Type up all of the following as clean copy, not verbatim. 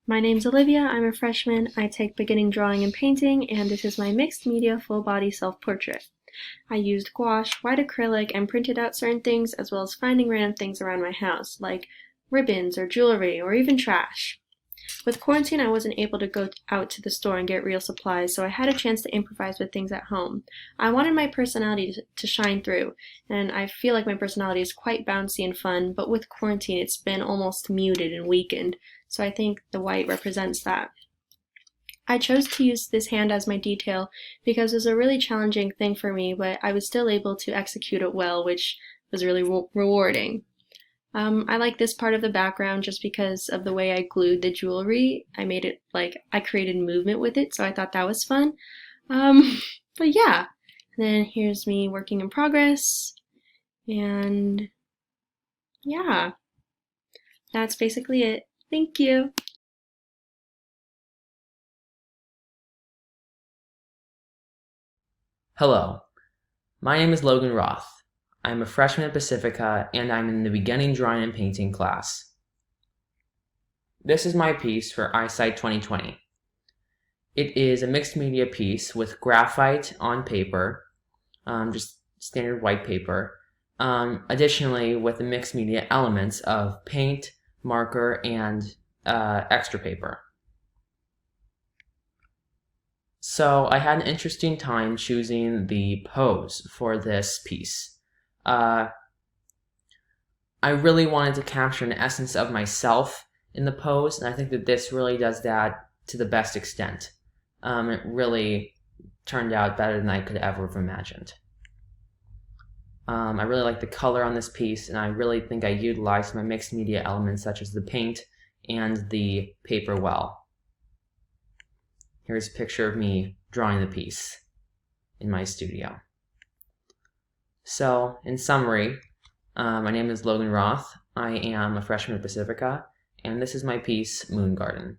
My name's Olivia, I'm a freshman, I take beginning drawing and painting, and this is my mixed media full body self-portrait. I used gouache, white acrylic, and printed out certain things as well as finding random things around my house, like ribbons or jewelry or even trash. With quarantine, I wasn't able to go out to the store and get real supplies, so I had a chance to improvise with things at home. I wanted my personality to shine through, and I feel like my personality is quite bouncy and fun, but with quarantine, it's been almost muted and weakened, so I think the white represents that. I chose to use this hand as my detail because it was a really challenging thing for me, but I was still able to execute it well, which was really rewarding. I like this part of the background just because of the way I glued the jewelry. I made it like I created movement with it, so I thought that was fun. Um, but yeah, and then here's me working in progress, and yeah, that's basically it. Thank you. Hello, my name is Logan Roth. I'm a freshman at Pacifica and I'm in the beginning drawing and painting class. This is my piece for I.Sight 2020. It is a mixed media piece with graphite on paper, just standard white paper, additionally with the mixed media elements of paint, marker, and extra paper. So I had an interesting time choosing the pose for this piece. I really wanted to capture an essence of myself in the pose, and I think that this really does that to the best extent. It really turned out better than I could ever have imagined. I really like the color on this piece, and I really think I utilized my mixed media elements such as the paint and the paper well. Here's a picture of me drawing the piece in my studio. So, in summary, my name is Logan Roth. I am a freshman at Pacifica, and this is my piece, Moon Garden.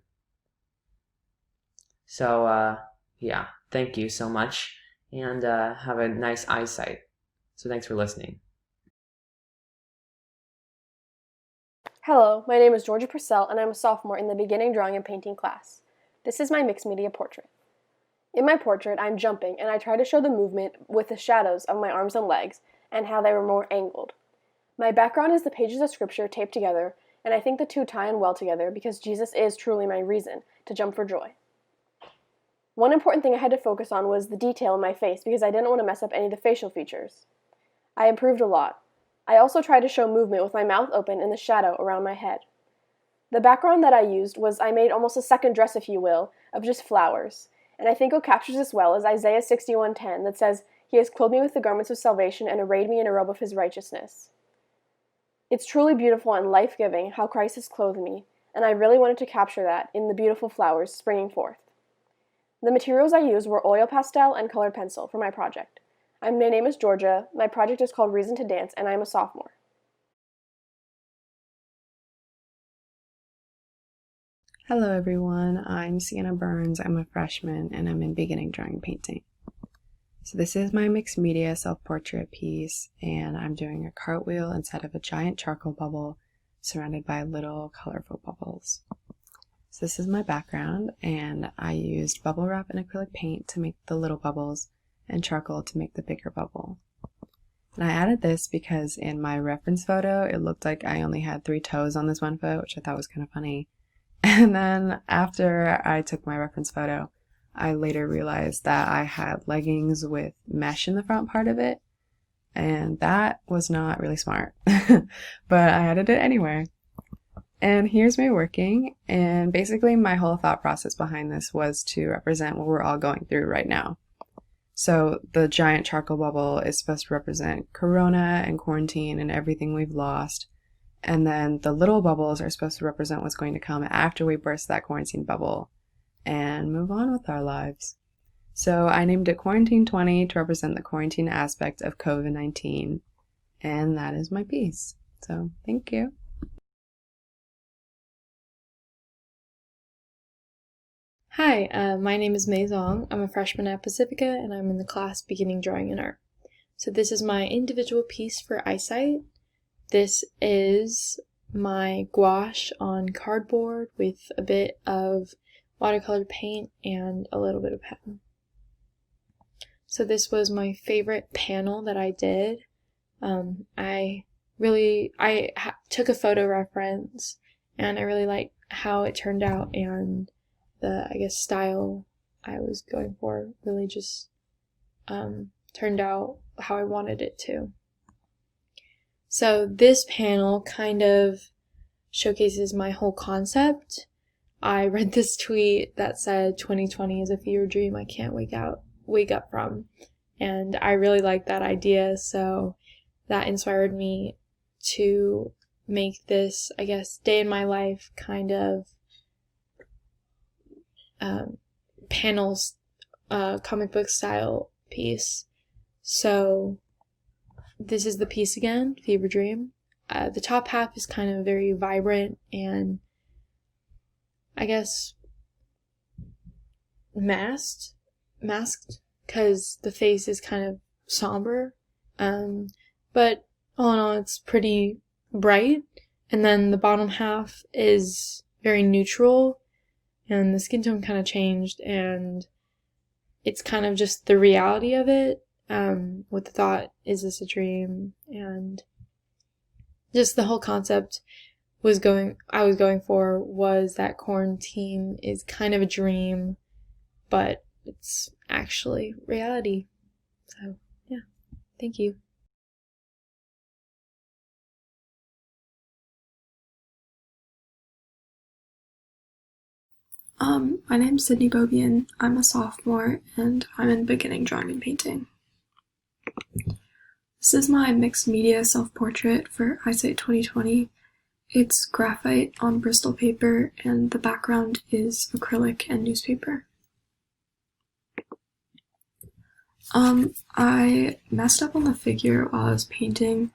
So, yeah, thank you so much, and have a nice eyesight. So thanks for listening. Hello, my name is Georgia Purcell, and I'm a sophomore in the beginning drawing and painting class. This is my mixed media portrait. In my portrait, I'm jumping, and I try to show the movement with the shadows of my arms and legs and how they were more angled. My background is the pages of scripture taped together, and I think the two tie in well together because Jesus is truly my reason to jump for joy. One important thing I had to focus on was the detail in my face because I didn't want to mess up any of the facial features. I improved a lot. I also tried to show movement with my mouth open and the shadow around my head. The background that I used was I made almost a second dress, if you will, of just flowers, and I think what captures this well is Isaiah 61:10 that says, "He has clothed me with the garments of salvation and arrayed me in a robe of his righteousness." It's truly beautiful and life-giving how Christ has clothed me, and I really wanted to capture that in the beautiful flowers springing forth. The materials I used were oil pastel and colored pencil for my project. My name is Georgia, my project is called Reason to Dance, and I'm a sophomore. Hello everyone, I'm Sienna Burns, I'm a freshman, and I'm in beginning drawing and painting. So this is my mixed media self-portrait piece, and I'm doing a cartwheel inside of a giant charcoal bubble surrounded by little colorful bubbles. So this is my background, and I used bubble wrap and acrylic paint to make the little bubbles and charcoal to make the bigger bubble. And I added this because in my reference photo, it looked like I only had 3 toes on this one foot, which I thought was kind of funny. And then after I took my reference photo, I later realized that I had leggings with mesh in the front part of it, and that was not really smart, but I added it anyway. And here's me working, and basically my whole thought process behind this was to represent what we're all going through right now. So the giant charcoal bubble is supposed to represent Corona and quarantine and everything we've lost. And then the little bubbles are supposed to represent what's going to come after we burst that quarantine bubble and move on with our lives. So I named it Quarantine 20 to represent the quarantine aspect of COVID-19. And that is my piece. So thank you. Hi, my name is Mei Zong. I'm a freshman at Pacifica, and I'm in the class beginning drawing and art. So this is my individual piece for I.Sight. This is my gouache on cardboard with a bit of watercolor paint and a little bit of pen. So this was my favorite panel that I did. I took a photo reference, and I really liked how it turned out, and the, I guess, style I was going for really just turned out how I wanted it to. So this panel kind of showcases my whole concept. I read this tweet that said 2020 is a fever dream I can't wake up from, and I really liked that idea, so that inspired me to make this, I guess, day in my life kind of panels, comic book style piece. So this is the piece again, Fever Dream. The top half is kind of very vibrant and, I guess, masked, because the face is kind of somber. But all in all, it's pretty bright. And then the bottom half is very neutral, and the skin tone kind of changed, and it's kind of just the reality of it, with the thought, is this a dream? And just the whole concept I was going for was that quarantine is kind of a dream, but it's actually reality. So, yeah. Thank you. My name's Sydney Bobian. I'm a sophomore, and I'm in beginning drawing and painting. This is my mixed media self-portrait for I.Sight 2020. It's graphite on Bristol paper, and the background is acrylic and newspaper. I messed up on the figure while I was painting,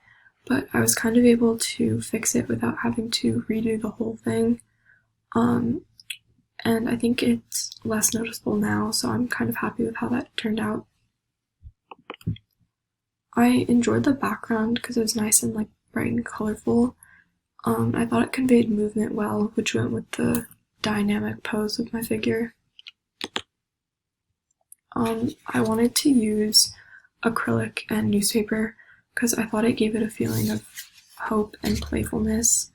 but I was kind of able to fix it without having to redo the whole thing. And I think it's less noticeable now, so I'm kind of happy with how that turned out. I enjoyed the background because it was nice and bright and colorful. I thought it conveyed movement well, which went with the dynamic pose of my figure. I wanted to use acrylic and newspaper because I thought it gave it a feeling of hope and playfulness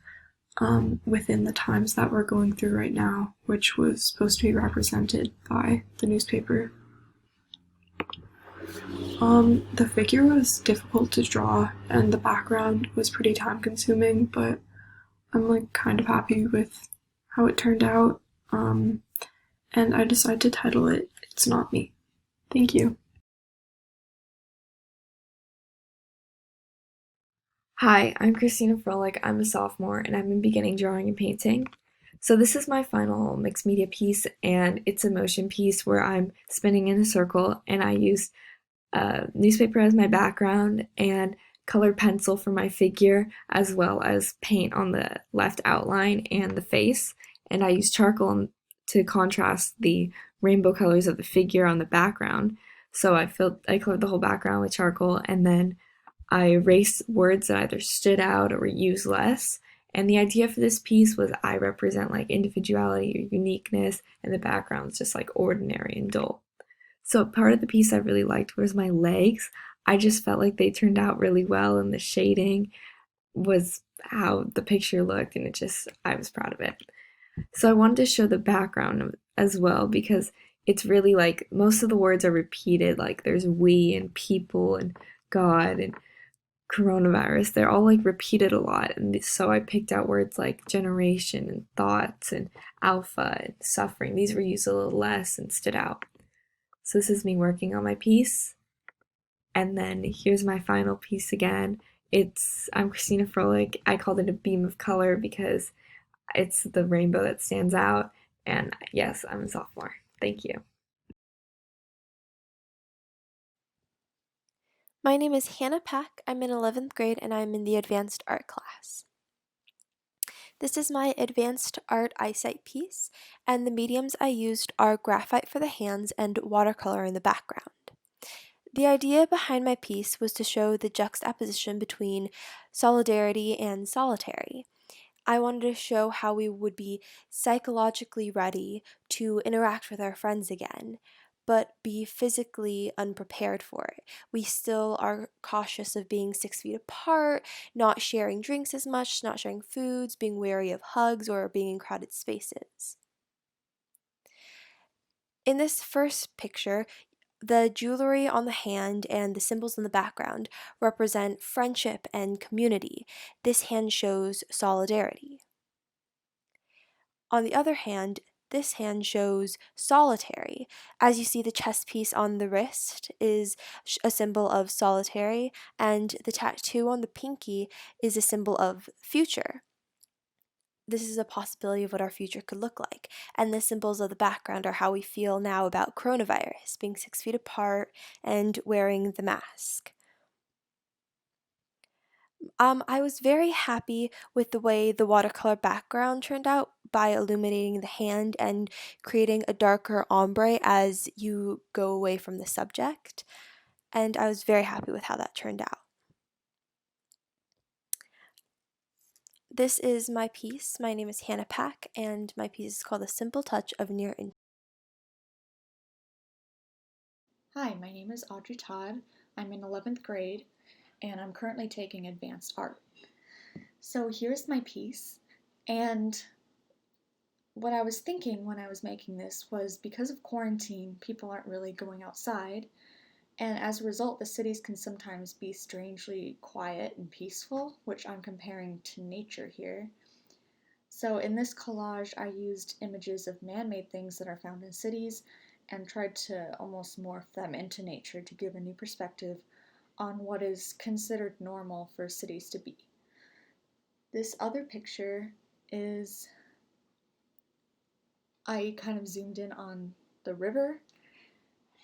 within the times that we're going through right now, which was supposed to be represented by the newspaper. The figure was difficult to draw, and the background was pretty time-consuming, but I'm kind of happy with how it turned out, and I decided to title it It's Not Me. Thank you. Hi, I'm Christina Froelich. I'm a sophomore and I'm in beginning drawing and painting. So this is my final mixed media piece, and it's a motion piece where I'm spinning in a circle, and I used newspaper as my background and colored pencil for my figure, as well as paint on the left outline and the face, and I used charcoal to contrast the rainbow colors of the figure on the background. So I colored the whole background with charcoal, and then I erased words that either stood out or were used less. And the idea for this piece was I represent individuality or uniqueness, and the background's just ordinary and dull. So part of the piece I really liked was my legs. I just felt like they turned out really well, and the shading was how the picture looked, and I was proud of it. So I wanted to show the background as well, because it's really most of the words are repeated, there's we and people and God and coronavirus. They're all repeated a lot, and so I picked out words like generation and thoughts and alpha and suffering. These were used a little less and stood out. So this is me working on my piece, and then here's my final piece again. I'm Christina Froelich. I called it a beam of color because it's the rainbow that stands out, and yes, I'm a sophomore. Thank you. My name is Hannah Pack. I'm in 11th grade and I'm in the advanced art class. This is my advanced art I.Sight piece, and the mediums I used are graphite for the hands and watercolor in the background. The idea behind my piece was to show the juxtaposition between solidarity and solitary. I wanted to show how we would be psychologically ready to interact with our friends again, but be physically unprepared for it. We still are cautious of being 6 feet apart, not sharing drinks as much, not sharing foods, being wary of hugs, or being in crowded spaces. In this first picture, the jewelry on the hand and the symbols in the background represent friendship and community. This hand shows solidarity. On the other hand, this hand shows solitary. As you see, the chess piece on the wrist is a symbol of solitary, and the tattoo on the pinky is a symbol of future. This is a possibility of what our future could look like. And the symbols of the background are how we feel now about coronavirus, being 6 feet apart and wearing the mask. I was very happy with the way the watercolor background turned out by illuminating the hand and creating a darker ombre as you go away from the subject. And I was very happy with how that turned out. This is my piece. My name is Hannah Pack, and my piece is called A Simple Touch of Near Intimacy. Hi, my name is Audrey Todd. I'm in 11th grade, and I'm currently taking advanced art. So here's my piece, and what I was thinking when I was making this was because of quarantine, people aren't really going outside, and as a result, the cities can sometimes be strangely quiet and peaceful, which I'm comparing to nature here. So in this collage, I used images of man-made things that are found in cities and tried to almost morph them into nature to give a new perspective on what is considered normal for cities to be. This other picture is, I kind of zoomed in on the river,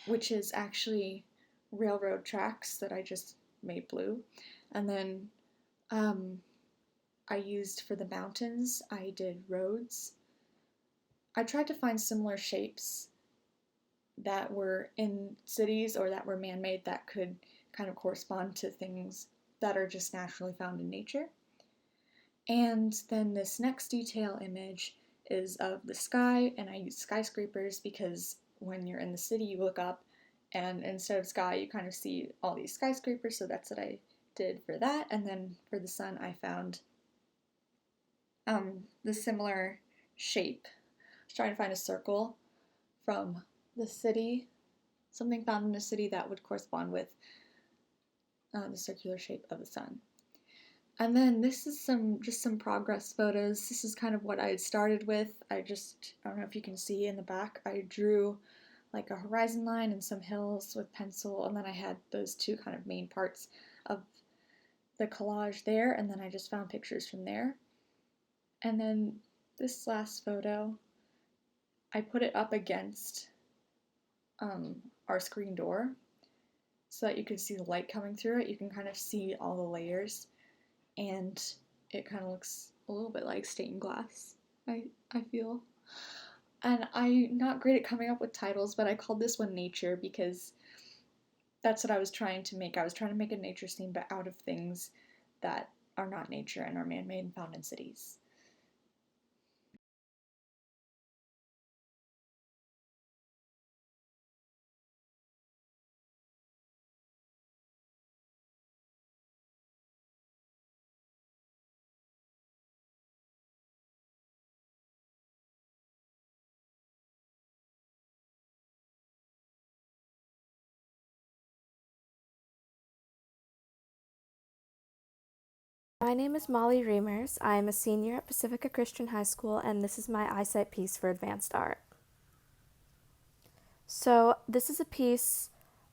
which is actually railroad tracks that I just made blue. And then I used for the mountains, I did roads. I tried to find similar shapes that were in cities or that were man-made that could kind of correspond to things that are just naturally found in nature. And then this next detail image is of the sky, and I used skyscrapers because when you're in the city you look up and instead of sky you kind of see all these skyscrapers, so that's what I did for that. And then for the sun I found the similar shape. I was trying to find a circle from the city, something found in the city that would correspond with the circular shape of the sun. And then this is just some progress photos. This is kind of what I had started with. I don't know if you can see in the back, I drew like a horizon line and some hills with pencil, and then I had those two kind of main parts of the collage there, and then I just found pictures from there. And then this last photo, I put it up against our screen door so that you can see the light coming through it. You can kind of see all the layers, and it kind of looks a little bit like stained glass, I feel. And I'm not great at coming up with titles, but I called this one Nature because that's what I was trying to make. I was trying to make a nature scene, but out of things that are not nature and are man-made and found in cities. My name is Molly Reimers. I am a senior at Pacifica Christian High School, and this is my I.Sight piece for advanced art. So this is a piece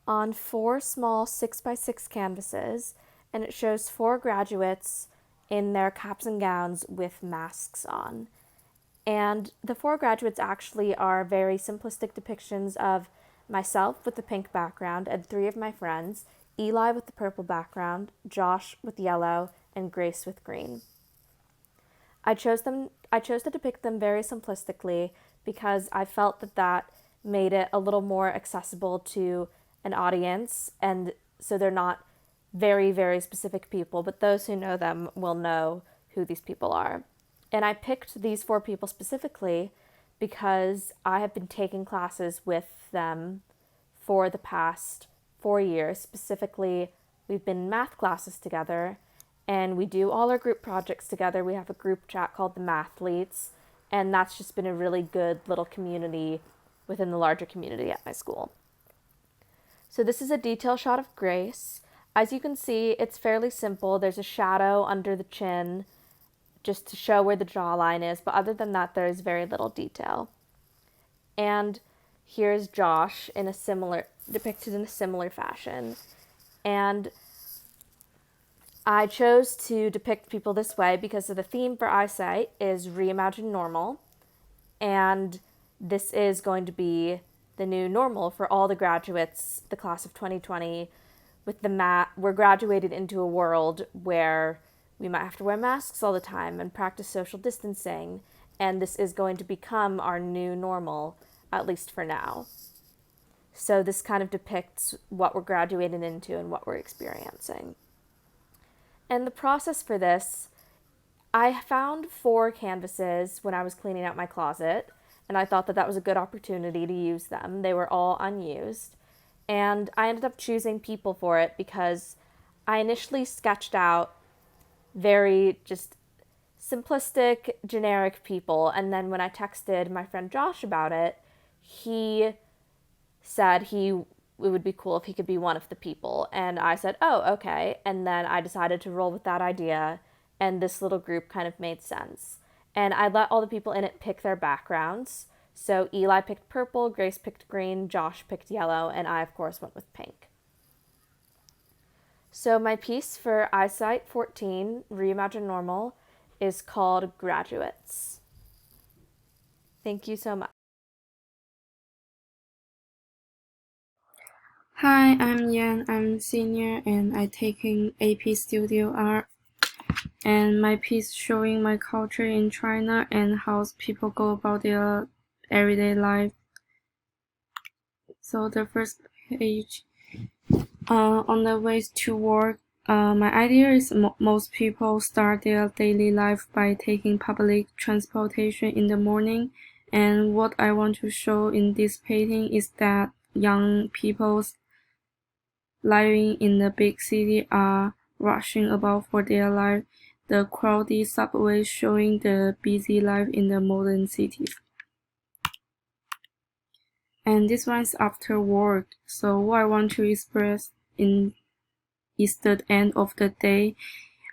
on 4 small 6x6 canvases, and it shows 4 graduates in their caps and gowns with masks on. And the 4 graduates actually are very simplistic depictions of myself with the pink background and 3 of my friends, Eli with the purple background, Josh with yellow, and Grace with green. I chose to depict them very simplistically because I felt that made it a little more accessible to an audience, and so they're not very, very specific people, but those who know them will know who these people are. And I picked these 4 people specifically because I have been taking classes with them for the past 4 years. Specifically, we've been in math classes together, and we do all our group projects together. We have a group chat called the Mathletes, and that's just been a really good little community within the larger community at my school. So this is a detail shot of Grace. As you can see, it's fairly simple. There's a shadow under the chin just to show where the jawline is, but other than that, there is very little detail. And here's Josh depicted in a similar fashion. And I chose to depict people this way because of the theme for I.Sight is Reimagine Normal. And this is going to be the new normal for all the graduates, the class of 2020. We're graduated into a world where we might have to wear masks all the time and practice social distancing. And this is going to become our new normal, at least for now. So this kind of depicts what we're graduating into and what we're experiencing. And the process for this, I found 4 canvases when I was cleaning out my closet, and I thought that was a good opportunity to use them. They were all unused. And I ended up choosing people for it because I initially sketched out very just simplistic, generic people. And then when I texted my friend Josh about it, he said it would be cool if he could be one of the people. And I said, oh, okay. And then I decided to roll with that idea, and this little group kind of made sense. And I let all the people in it pick their backgrounds. So Eli picked purple, Grace picked green, Josh picked yellow, and I, of course, went with pink. So my piece for I.Sight 14, Reimagine Normal, is called Graduates. Thank you so much. Hi, I'm Yan. I'm senior and I'm taking AP Studio Art. And my piece showing my culture in China and how people go about their everyday life. So the first page, on the way to work, my idea is most people start their daily life by taking public transportation in the morning. And what I want to show in this painting is that young people living in the big city are rushing about for their life. The crowded subway showing the busy life in the modern cities. And this one's after work. So what I want to express is the end of the day.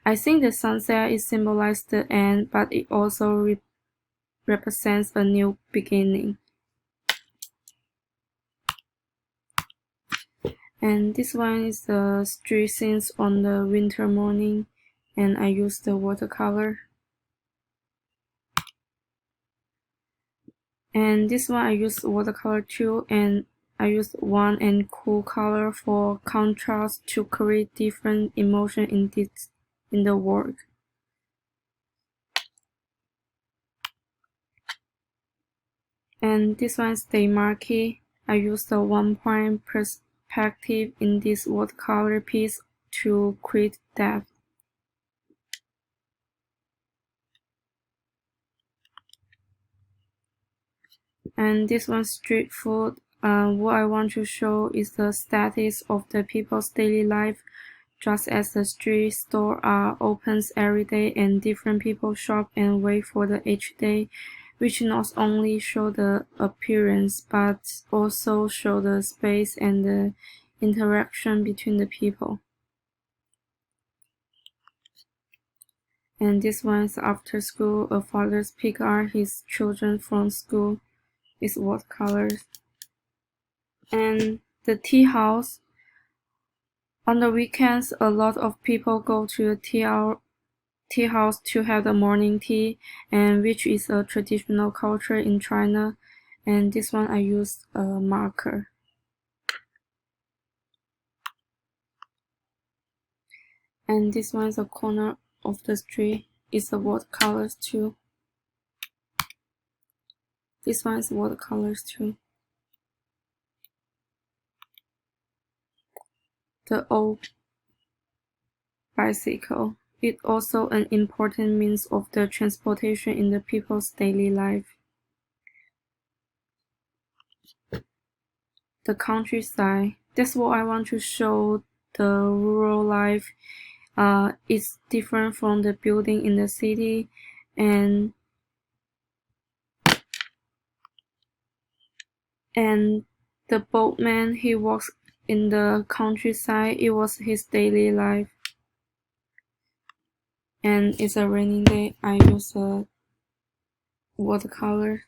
I think the sunset is symbolized the end, but it also represents a new beginning. And this one is the street scenes on the winter morning, and I use the watercolor. And this one I use watercolor too, and I use warm and cool color for contrast to create different emotion in the work. And this one is the marquee. I use the 1-point perspective in this watercolor piece to create depth. And this one street food. What I want to show is the status of the people's daily life, just as the street store opens every day and different people shop and wait for each day, which not only show the appearance but also show the space and the interaction between the people. And this one is after school. A father's pick up his children from school. Is watercolors. And the tea house. On the weekends, a lot of people go to the tea house to have the morning tea, and which is a traditional culture in China. And this one I used a marker. And this one is a corner of the street. It's the watercolors too. This one is watercolors too. The old bicycle is also an important means of the transportation in the people's daily life. The countryside. That's what I want to show. The rural life is different from the building in the city, and the boatman, he walks in the countryside. It was his daily life. And it's a rainy day. I use a watercolor.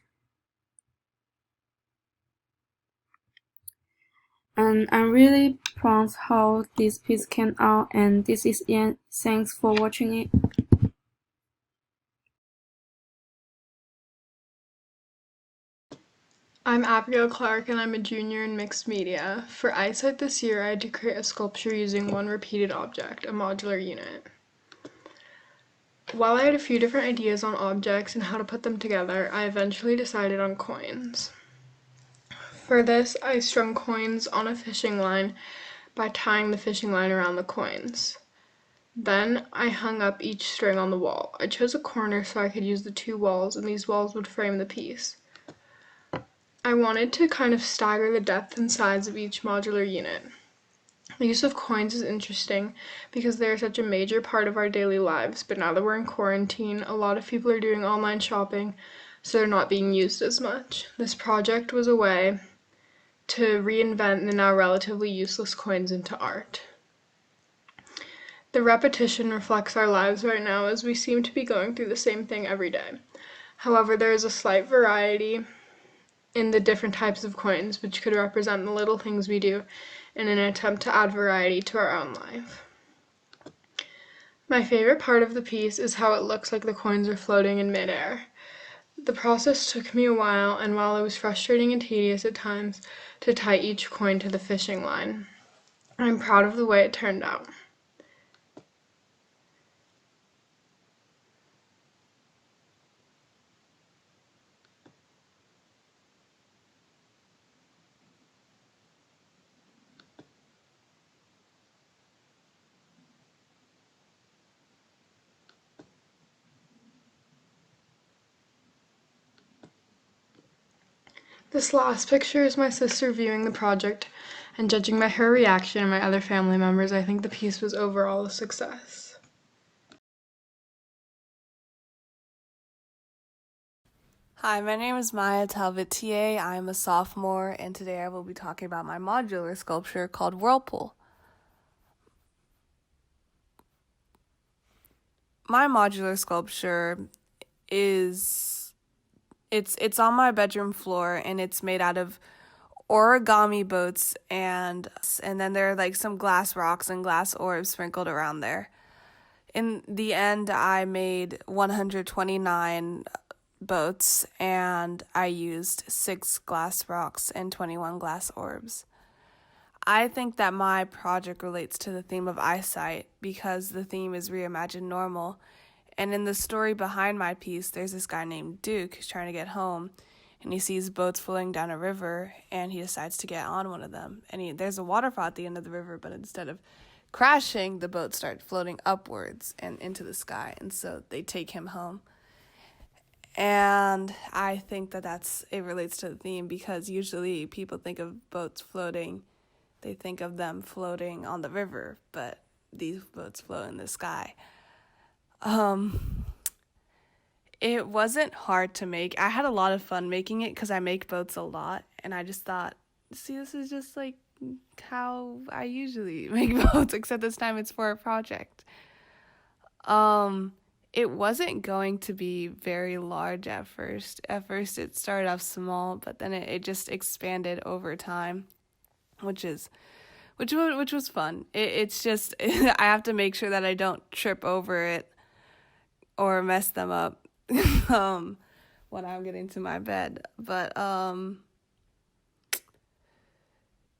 And I'm really proud how this piece came out, and this is Ian. Thanks for watching it. I'm Abigail Clark and I'm a junior in mixed media. For I.Sight this year, I had to create a sculpture using one repeated object, a modular unit. While I had a few different ideas on objects and how to put them together, I eventually decided on coins. For this, I strung coins on a fishing line by tying the fishing line around the coins. Then I hung up each string on the wall. I chose a corner so I could use the two walls, and these walls would frame the piece. I wanted to kind of stagger the depth and size of each modular unit. The use of coins is interesting because they are such a major part of our daily lives, but now that we're in quarantine, a lot of people are doing online shopping, so they're not being used as much. This project was a way to reinvent the now relatively useless coins into art. The repetition reflects our lives right now, as we seem to be going through the same thing every day. However, there is a slight variety in the different types of coins, which could represent the little things we do in an attempt to add variety to our own life. My favorite part of the piece is how it looks like the coins are floating in midair. The process took me a while, and while it was frustrating and tedious at times to tie each coin to the fishing line, I'm proud of the way it turned out. This last picture is my sister viewing the project, and judging by her reaction and my other family members, I think the piece was overall a success. Hi, my name is Maya Talvitier. I'm a sophomore, and today I will be talking about my modular sculpture called Whirlpool. My modular sculpture is it's on my bedroom floor, and it's made out of origami boats, and then there are like some glass rocks and glass orbs sprinkled around there. In the end, I made 129 boats, and I used 6 glass rocks and 21 glass orbs. I think that my project relates to the theme of I.Sight because the theme is reimagined normal, and in the story behind my piece, there's this guy named Duke who's trying to get home, and he sees boats floating down a river, and he decides to get on one of them. And there's a waterfall at the end of the river, but instead of crashing, the boats start floating upwards and into the sky, and so they take him home. And I think that it relates to the theme because usually people think of boats floating, they think of them floating on the river, but these boats float in the sky. It wasn't hard to make. I had a lot of fun making it because I make boats a lot, and I just thought, see, this is just like how I usually make boats, except this time it's for a project. It wasn't going to be very large at first. At first it started off small, but then it just expanded over time, which was fun. It's just I have to make sure that I don't trip over it or mess them up when I'm getting to my bed. But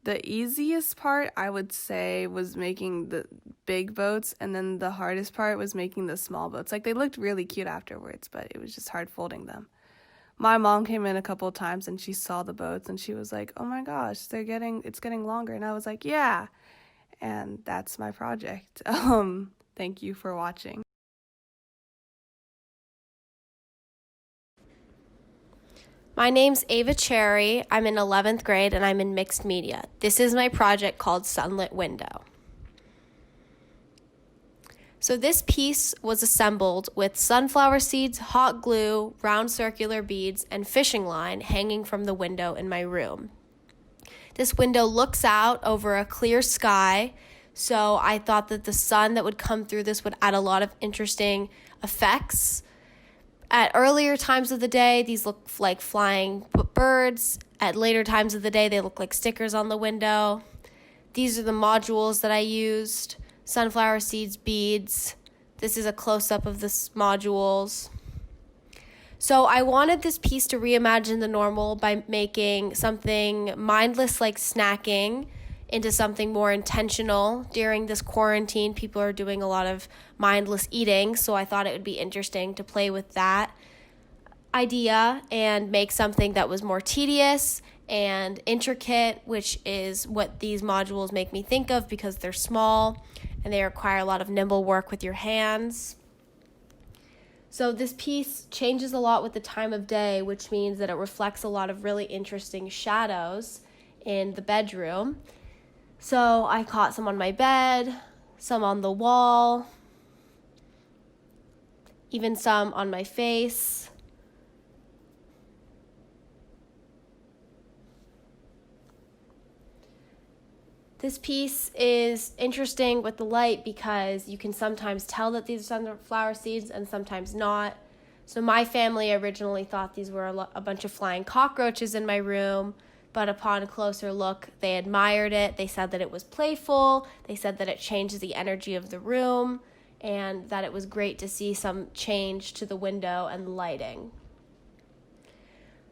the easiest part, I would say, was making the big boats, and then the hardest part was making the small boats. Like, they looked really cute afterwards, but it was just hard folding them. My mom came in a couple of times, and she saw the boats, and she was like, oh my gosh, it's getting longer. And I was like, yeah. And that's my project. Thank you for watching. My name's Ava Cherry. I'm in 11th grade and I'm in mixed media. This is my project called Sunlit Window. So this piece was assembled with sunflower seeds, hot glue, round circular beads, and fishing line hanging from the window in my room. This window looks out over a clear sky, so I thought that the sun that would come through this would add a lot of interesting effects. At earlier times of the day, these look like flying birds. At later times of the day, they look like stickers on the window. These are the modules that I used: sunflower seeds, beads. This is a close-up of the modules. So I wanted this piece to reimagine the normal by making something mindless like snacking into something more intentional. During this quarantine, people are doing a lot of mindless eating, so I thought it would be interesting to play with that idea and make something that was more tedious and intricate, which is what these modules make me think of because they're small and they require a lot of nimble work with your hands. So this piece changes a lot with the time of day, which means that it reflects a lot of really interesting shadows in the bedroom. So I caught some on my bed, some on the wall, even some on my face. This piece is interesting with the light because you can sometimes tell that these are sunflower seeds and sometimes not. So my family originally thought these were a bunch of flying cockroaches in my room, but upon a closer look, they admired it. They said that it was playful. They said that it changed the energy of the room and that it was great to see some change to the window and the lighting.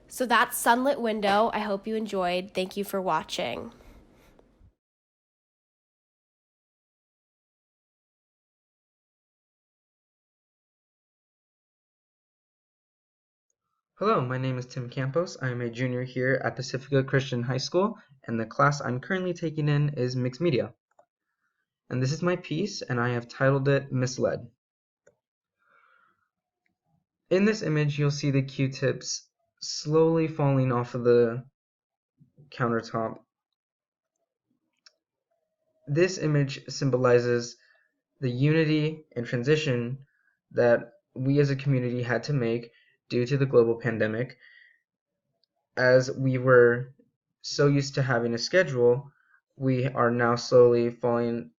So that's Sunlit Window. I hope you enjoyed. Thank you for watching. Hello, my name is Tim Campos. I am a junior here at Pacifica Christian High School, and the class I'm currently taking in is Mixed Media. And this is my piece, and I have titled it Misled. In this image, you'll see the Q-tips slowly falling off of the countertop. This image symbolizes the unity and transition that we as a community had to make due to the global pandemic, as we were so used to having a schedule, we are now slowly falling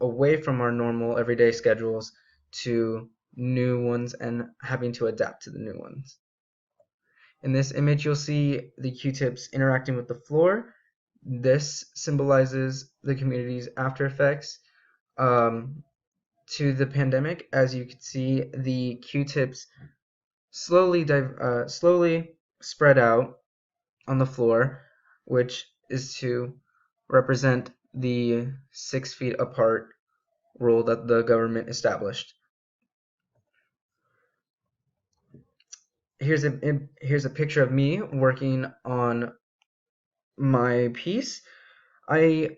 away from our normal everyday schedules to new ones and having to adapt to the new ones. In this image, you'll see the Q-tips interacting with the floor. This symbolizes the community's after effects to the pandemic. As you can see, the Q-tips slowly spread out on the floor, which is to represent the 6 feet apart rule that the government established. Here's a picture of me working on my piece. I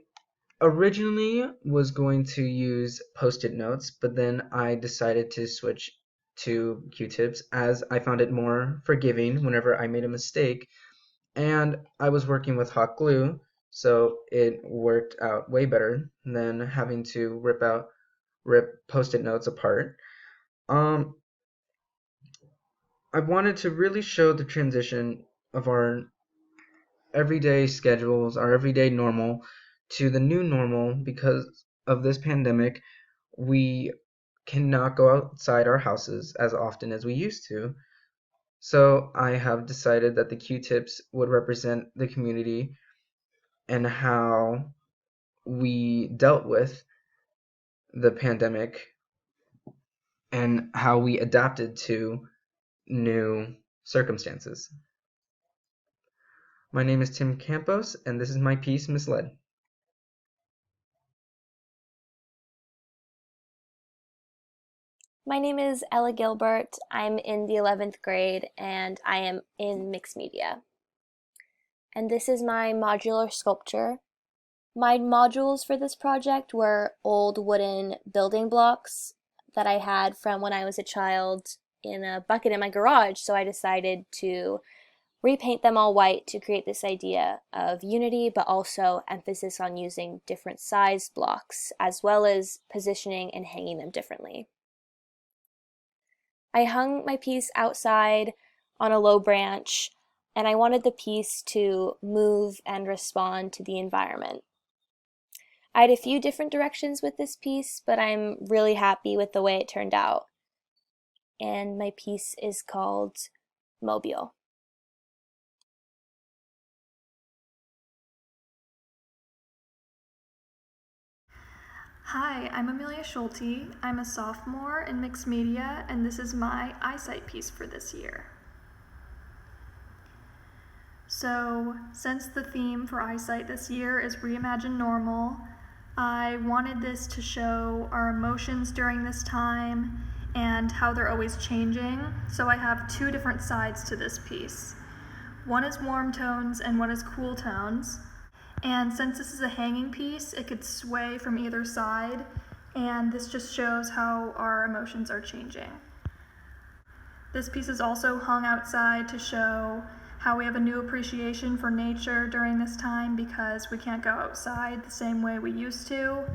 originally was going to use post-it notes, but then I decided to switch to Q-tips as I found it more forgiving whenever I made a mistake. And I was working with hot glue, so it worked out way better than having to rip post-it notes apart. I wanted to really show the transition of our everyday schedules, our everyday normal, to the new normal. Because of this pandemic, we cannot go outside our houses as often as we used to. So I have decided that the Q-tips would represent the community and how we dealt with the pandemic and how we adapted to new circumstances. My name is Tim Campos, and this is my piece, Misled. My name is Ella Gilbert. I'm in the 11th grade and I am in mixed media. And this is my modular sculpture. My modules for this project were old wooden building blocks that I had from when I was a child in a bucket in my garage, so I decided to repaint them all white to create this idea of unity, but also emphasis on using different size blocks, as well as positioning and hanging them differently. I hung my piece outside on a low branch, and I wanted the piece to move and respond to the environment. I had a few different directions with this piece, but I'm really happy with the way it turned out. And my piece is called Mobile. Hi, I'm Amelia Schulte. I'm a sophomore in mixed media, and this is my I.Sight piece for this year. So, since the theme for I.Sight this year is Reimagine Normal, I wanted this to show our emotions during this time and how they're always changing. So I have two different sides to this piece. One is warm tones and one is cool tones. And since this is a hanging piece, it could sway from either side, and this just shows how our emotions are changing. This piece is also hung outside to show how we have a new appreciation for nature during this time because we can't go outside the same way we used to.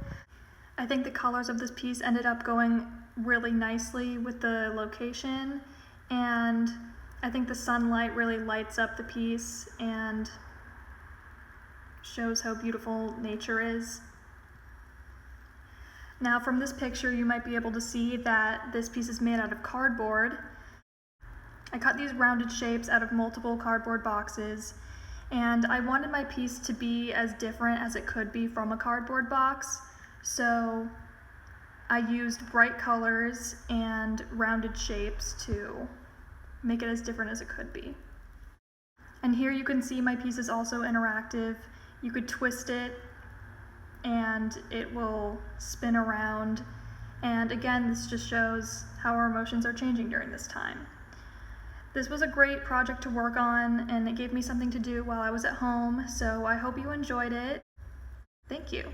I think the colors of this piece ended up going really nicely with the location, and I think the sunlight really lights up the piece and shows how beautiful nature is. Now from this picture you might be able to see that this piece is made out of cardboard. I cut these rounded shapes out of multiple cardboard boxes, and I wanted my piece to be as different as it could be from a cardboard box, so I used bright colors and rounded shapes to make it as different as it could be. And here you can see my piece is also interactive. You could twist it and it will spin around. And again, this just shows how our emotions are changing during this time. This was a great project to work on, and it gave me something to do while I was at home, so I hope you enjoyed it. Thank you.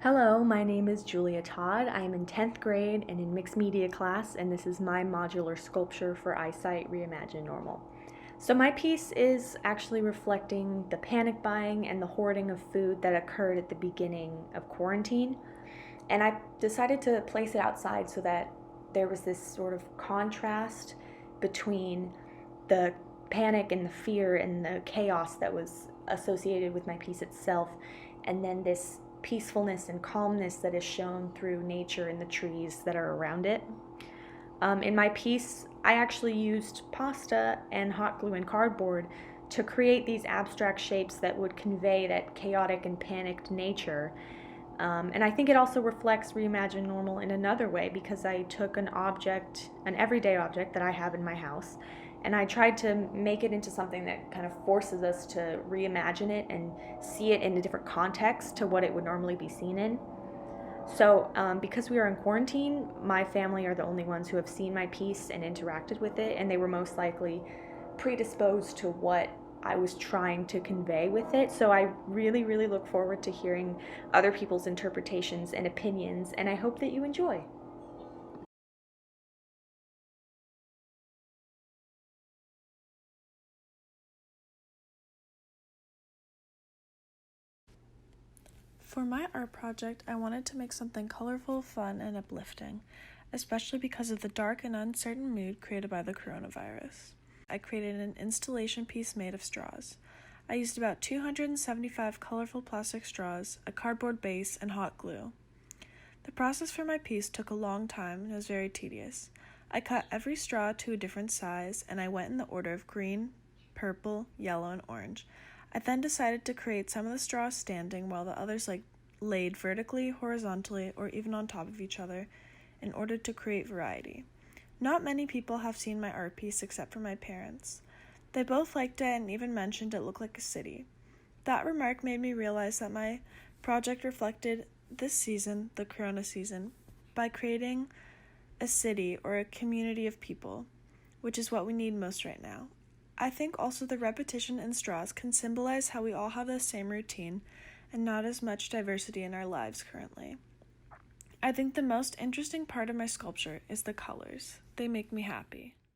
Hello, my name is Julia Todd. I am in 10th grade and in mixed media class, and this is my modular sculpture for I.Sight Reimagine Normal. So my piece is actually reflecting the panic buying and the hoarding of food that occurred at the beginning of quarantine. And I decided to place it outside so that there was this sort of contrast between the panic and the fear and the chaos that was associated with my piece itself, and then this peacefulness and calmness that is shown through nature and the trees that are around it. In my piece, I actually used pasta and hot glue and cardboard to create these abstract shapes that would convey that chaotic and panicked nature. And I think it also reflects Reimagine Normal in another way, because I took an everyday object that I have in my house, and I tried to make it into something that kind of forces us to reimagine it and see it in a different context to what it would normally be seen in. So because we are in quarantine, my family are the only ones who have seen my piece and interacted with it, and they were most likely predisposed to what I was trying to convey with it. So I really, really look forward to hearing other people's interpretations and opinions, and I hope that you enjoy. For my art project, I wanted to make something colorful, fun, and uplifting, especially because of the dark and uncertain mood created by the coronavirus. I created an installation piece made of straws. I used about 275 colorful plastic straws, a cardboard base, and hot glue. The process for my piece took a long time and was very tedious. I cut every straw to a different size, and I went in the order of green, purple, yellow, and orange. I then decided to create some of the straws standing while the others laid vertically, horizontally, or even on top of each other in order to create variety. Not many people have seen my art piece except for my parents. They both liked it and even mentioned it looked like a city. That remark made me realize that my project reflected this season, the corona season, by creating a city or a community of people, which is what we need most right now. I think also the repetition in straws can symbolize how we all have the same routine and not as much diversity in our lives currently. I think the most interesting part of my sculpture is the colors. They make me happy.